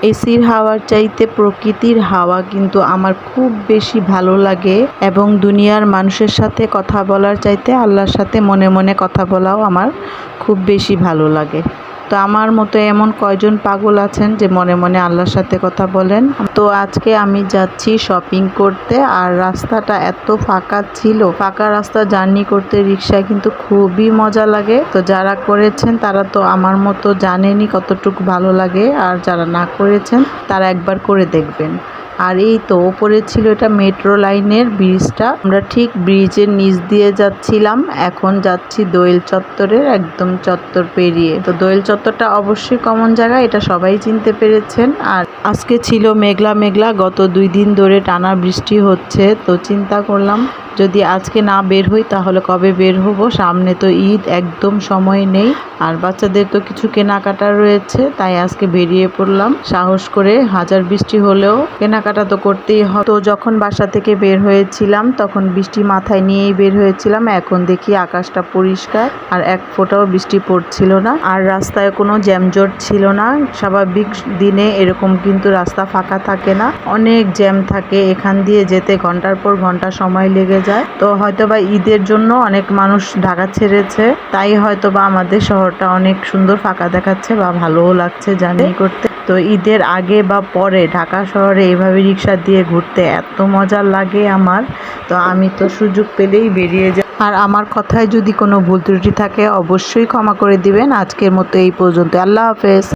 এসির হাওয়ার চাইতে প্রকৃতির হাওয়া কিন্তু আমার খুব বেশি ভালো লাগে, এবং দুনিয়ার মানুষের সাথে কথা বলার চাইতে আল্লাহর সাথে মনে মনে কথা বলাও আমার খুব বেশি ভালো লাগে। তো আমার মতো এমন কয়জন পাগল আছেন যে মনে মনে আল্লাহর সাথে কথা বলেন। তো আজকে আমি যাচ্ছি শপিং করতে, আর রাস্তাটা এত ফাঁকা ছিল, ফাঁকা রাস্তা জার্নি করতে রিক্সায় কিন্তু খুবই মজা লাগে। তো যারা করেছেন তারা তো আমার মতো জানেনই কতটুকু ভালো লাগে, আর যারা না করেছেন তারা একবার করে দেখবেন। আর এই তো ওপরে ছিল এটা মেট্রো লাইনের ব্রিজটা, আমরা ঠিক ব্রিজের নিচ দিয়ে যাচ্ছিলাম। এখন যাচ্ছি দোয়েল চত্বরের একদম চত্বর পেরিয়ে। তো দোয়েল চত্বরটা অবশ্যই কমন জায়গা, এটা সবাই চিনতে পেরেছেন। আর আজকে ছিল মেঘলা মেঘলা, গত 2 দিন ধরে টানা বৃষ্টি হচ্ছে। তো চিন্তা করলাম যদি আজকে না বের হই তাহলে কবে বের হব, সামনে তো ঈদ, একদম সময় নেই। আর বাচ্চাদের তো কিছু কেনাকাটা রয়েছে, তাই আজকে বেরিয়ে পড়লাম সাহস করে। হাজার বৃষ্টি হলেও কেনাকাটা তো করতেই হয়। তো যখন বাসা থেকে বের হয়েছিলাম তখন বৃষ্টি মাথায় নিয়েই বের হয়েছিলাম। এখন দেখি আকাশটা পরিষ্কার আর এক ফোঁটাও বৃষ্টি পড়ছিল না, আর রাস্তায় কোনো জ্যামজট ছিল না। স্বাভাবিক দিনে এরকম কিন্তু রাস্তা ফাঁকা থাকে না, অনেক জ্যাম থাকে, এখান দিয়ে যেতে ঘন্টার পর ঘন্টা সময় লেগে যায়। তো হয়তোবা ঈদের জন্য অনেক মানুষ ঢাকা ছেড়েছে, তাই হয়তোবা আমাদের শহরটা অনেক সুন্দর ফাঁকা দেখাচ্ছে বা ভালোও লাগছে জার্নি করতে। তো ঈদের আগে বা পরে ঢাকা শহরে এভাবে রিক্সা দিয়ে ঘুরতে এত মজা লাগে আমার। তো আমি তো সুযোগ পেলেই বেরিয়ে যাই। আর আমার কথায় যদি কোনো ভুল ত্রুটি থাকে অবশ্যই ক্ষমা করে দিবেন। আজকের মতো এই পর্যন্ত, আল্লাহ হাফেজ।